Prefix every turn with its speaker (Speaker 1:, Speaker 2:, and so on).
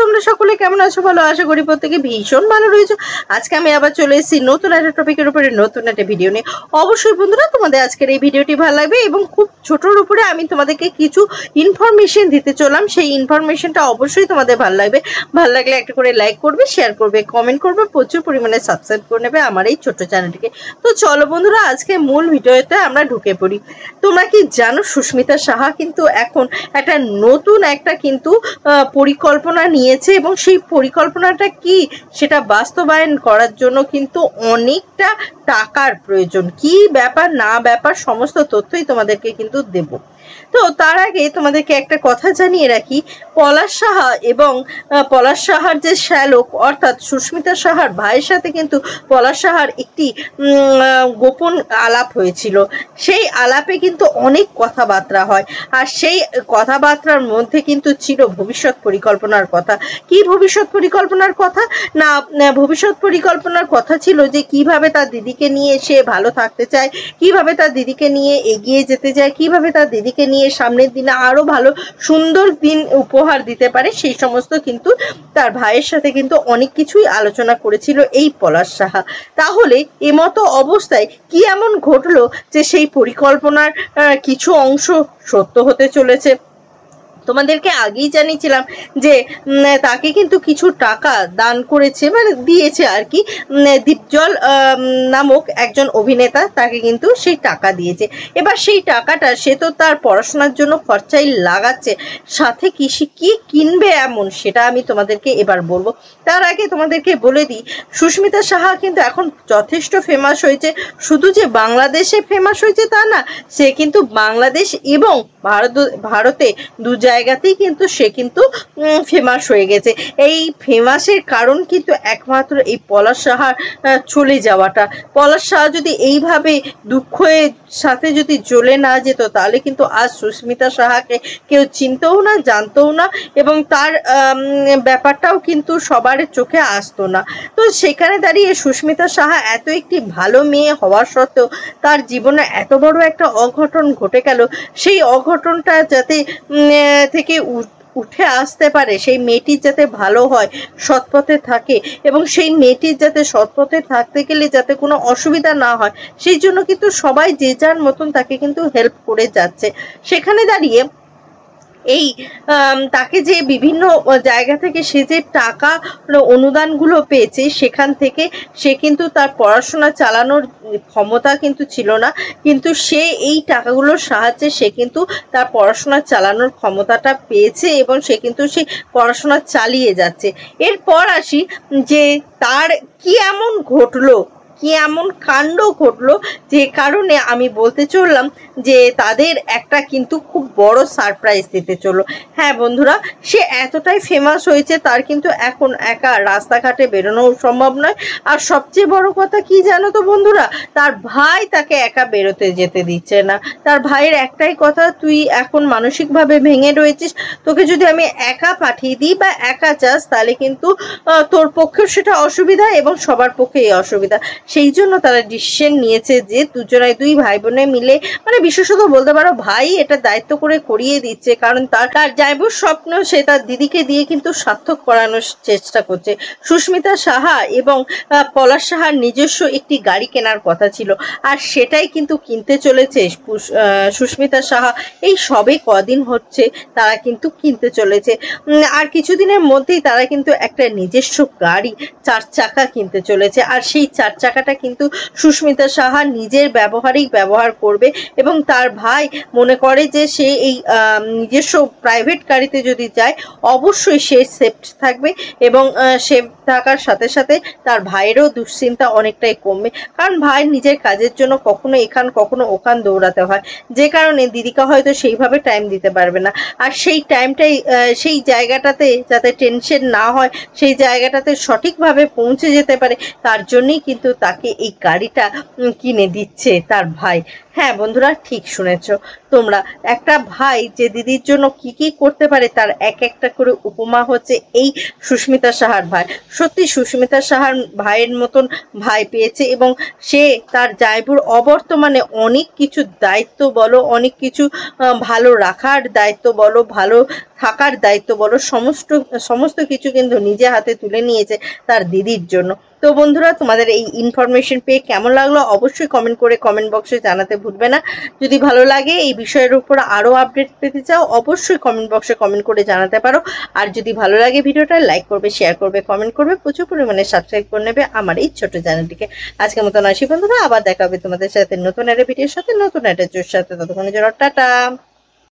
Speaker 1: তোমরা সকলে কেমন আছো? ভালো আশা করি প্রত্যেকে ভীষণ ভালো রয়েছে। আজকে আমি আবার চলে এসেছি নতুন একটা টপিকের উপরে, নতুন একটা ভিডিও নিয়ে। অবশ্যই বন্ধুরা তোমাদের আজকের এই ভিডিওটি ভালো লাগবে এবং খুব ছোটোর উপরে আমি তোমাদেরকে কিছু ইনফরমেশন দিতে চললাম। সেই ইনফরমেশনটা অবশ্যই তোমাদের ভালো লাগবে। ভালো লাগলে একটা করে লাইক করবে, শেয়ার করবে, কমেন্ট করবে, প্রচুর পরিমাণে সাবস্ক্রাইব করে নেবে আমার এই ছোট্ট চ্যানেলটিকে। তো চলো বন্ধুরা, আজকে মূল ভিডিওতে আমরা ঢুকে পড়ি। তোমরা কি জানো সুস্মিতা সাহা কিন্তু এখন একটা নতুন একটা কিন্তু পরিকল্পনা নিয়েছে এবং সেই পরিকল্পনাটা কি সেটা বাস্তবায়ন করার জন্য কিন্তু অনেকটা টাকার প্রয়োজন। কি ব্যাপার না ব্যাপার সমস্ত তথ্যই তোমাদেরকে কিন্তু দেব। তো তার আগে তোমাদেরকে একটা কথা জানিয়ে রাখি, পলাশ সাহা এবং পলাশ সাহার যে শ্যালক অর্থাৎ সুস্মিতা সাহার ভাইয়ের সাথে কিন্তু পলাশ সাহার একটি গোপন আলাপ হয়েছিল। সেই আলাপে কিন্তু অনেক কথাবার্তা হয়, আর সেই কথাবার্তার মধ্যে কিন্তু ছিল ভবিষ্যৎ পরিকল্পনার কথা। কি ভবিষ্যৎ পরিকল্পনার কথা? না, ভবিষ্যৎ পরিকল্পনার কথা ছিল যে কিভাবে তার দিদিকে নিয়ে সে ভালো থাকতে চায়, কিভাবে তার দিদিকে নিয়ে এগিয়ে যেতে চায়, কিভাবে তার দিদিকে নিয়ে সামনের দিনে আরো ভালো সুন্দর দিন উপহার দিতে পারে। সেই সমস্ত কিন্তু তার ভাইয়ের সাথে কিন্তু অনেক কিছুই আলোচনা করেছিল এই পলাশ সাহা। তাহলে এমতো অবস্থায় কি এমন ঘটলো যে সেই পরিকল্পনার কিছু অংশ সত্য হতে চলেছে? তোমাদেরকে আগেই জানিয়েছিলাম যে তাকে কিন্তু কিছু টাকা দান করেছে, মানে দিয়েছে আর কি, দীপজল নামক একজন অভিনেতা তাকে কিন্তু সেই টাকা দিয়েছে। এবার সেই টাকাটা সে তো তার পড়াশোনার জন্য খরচাই লাগাচ্ছে, সাথে কি কিনবে এমন সেটা আমি তোমাদেরকে এবার বলবো। তার আগে তোমাদেরকে বলে দিই, সুস্মিতা সাহা কিন্তু এখন যথেষ্ট ফেমাস হয়েছে। শুধু যে বাংলাদেশে ফেমাস হয়েছে তা না, সে কিন্তু বাংলাদেশ এবং ভারতে দু জায়গাতেই কিন্তু সে কিন্তু ফেমাস হয়ে গেছে। এই ফেমাসের কারণ কিন্তু একমাত্র এই পলাশ সাহার চলে যাওয়াটা। পলাশ সাহা যদি এইভাবে দুঃখের সাথে যদি জ্বলে না যেত তাহলে কিন্তু আজ সুস্মিতা সাহাকে কেউ চিনতেও না, জানতেও না, এবং তার ব্যাপারটাও কিন্তু সবার চোখে আসতো না। তো সেখানে দাঁড়িয়ে সুস্মিতা সাহা এত একটি ভালো মেয়ে হওয়ার সত্ত্বেও তার জীবনে এত বড় একটা অঘটন ঘটে গেল। সেই অঘটনটা যাতে থেকে উঠে আসতে পারে, সেই মেয়েটির যাতে ভালো হয়, সৎপথে থাকে, এবং সেই মেয়েটির যাতে সৎপথে থাকতে গেলে যাতে কোনো অসুবিধা না হয়, সেই জন্য কিন্তু সবাই যে যার মতন তাকে কিন্তু হেল্প করে যাচ্ছে। সেখানে দাঁড়িয়ে এই তাকে যে বিভিন্ন জায়গা থেকে সে যে টাকা অনুদানগুলো পেয়েছে, সেখান থেকে সে কিন্তু তার পড়াশোনা চালানোর ক্ষমতা কিন্তু ছিল না, কিন্তু সে এই টাকাগুলোর সাহায্যে সে কিন্তু তার পড়াশোনা চালানোর ক্ষমতাটা পেয়েছে এবং সে কিন্তু সেই পড়াশোনা চালিয়ে যাচ্ছে। এরপর আসি যে তার কি এমন ঘটলো, কি এমন কাণ্ড ঘটলো যে কারণে আমি বলতে চললাম যে তাদের একটা কিন্তু খুব বড় সারপ্রাইজ দিতে চললো। হ্যাঁ বন্ধুরা, সে এতটাই ফেমাস হয়েছে তার কিন্তু এখন একা রাস্তাঘাটে বেরোনো সম্ভব নয়। আর সবচেয়ে বড় কথা কি জানো তো বন্ধুরা, তার ভাই তাকে একা বেরোতে যেতে দিচ্ছে না। তার ভাইয়ের একটাই কথা, তুই এখন মানসিকভাবে ভেঙে রয়েছিস, তোকে যদি আমি একা পাঠিয়ে দিই বা একা যাস তাহলে কিন্তু তোর পক্ষেও সেটা অসুবিধা এবং সবার পক্ষেই অসুবিধা। সেই জন্য তারা ডিসিশন নিয়েছে যে দুই ভাই বোনে মিলে, মানে বিশেষত বলতে পারো ভাই এটা দায়িত্ব করে করিয়ে দিচ্ছে, কারণ তার যাইবুর স্বপ্ন সে তার দিদিকে দিয়ে কিন্তু সার্থক করানোর চেষ্টা করছে। সুস্মিতা সাহা এবং পলাশ সাহার নিজস্ব একটি গাড়ি কেনার কথা ছিল, আর সেটাই কিন্তু কিনতে চলেছে সুস্মিতা সাহা। এই সবে কদিন হচ্ছে তারা কিন্তু কিনতে চলেছে, আর কিছুদিনের মধ্যেই তারা কিন্তু একটা নিজস্ব গাড়ি 4 চাকা কিনতে চলেছে। আর সেই 4 চাকাটা কিন্তু সুস্মিতা সাহা নিজের ব্যবহারেই ব্যবহার করবে, এবং তার ভাই মনে করে যে সে এই নিজস্ব প্রাইভেট গাড়িতে যদি যায় অবশ্যই সে সেফ থাকবে, এবং সেফ থাকার সাথে সাথে তার ভাইয়েরও দুশ্চিন্তা অনেকটাই কমবে, কারণ ভাই নিজের কাজের জন্য কখনো এখান কখনো ওখান দৌড়াতে হয়, যে কারণে দিদিকা হয়তো সেইভাবে টাইম দিতে পারবে না। আর সেই টাইমটাই সেই জায়গাটাতে যাতে টেনশন না হয়, সেই জায়গাটাতে সঠিকভাবে পৌঁছে যেতে পারে, তার জন্যই কিন্তু তাকে এই গাড়িটা কিনে দিচ্ছে তার ভাই। হ্যাঁ বন্ধুরা, ঠিক শুনেছো তোমরা। একটা ভাই যে দিদির জন্য কি কি করতে পারে তার এক একটা করে উপমা হচ্ছে এই সুস্মিতা সাহার ভাই। সত্যি সুস্মিতা সাহার ভাইয়ের মতন ভাই পেয়েছে, এবং সে তার জায়বুর অবর্তমানে অনেক কিছু দায়িত্ব বলো, অনেক কিছু ভালো রাখার দায়িত্ব বলো, ভালো থাকার দায়িত্ব বলো, সমস্ত সমস্ত কিছু কিন্তু নিজে হাতে তুলে নিয়েছে তার দিদির জন্য। তো বন্ধুরা, তোমাদের এই ইনফরমেশন পেয়ে কেমন লাগলো অবশ্যই কমেন্ট করে কমেন্ট বক্সে জানাতে ভুলবে না। যদি ভালো লাগে, এই বিষয়ের উপর আরও আপডেট পেতে চাও, অবশ্যই কমেন্ট বক্সে কমেন্ট করে জানাতে পারো। আর যদি ভালো লাগে ভিডিওটা লাইক করবে, শেয়ার করবে, কমেন্ট করবে, প্রচুর পরিমাণে সাবস্ক্রাইব করে নেবে আমার এই ছোট চ্যানেলটিকে। আজকের মতন আসি বন্ধুরা, আবার দেখা হবে তোমাদের সাথে নতুন একটা ভিডিওর সাথে, নতুন একটা জোর সাথে। ততক্ষণের জন্য টাটা।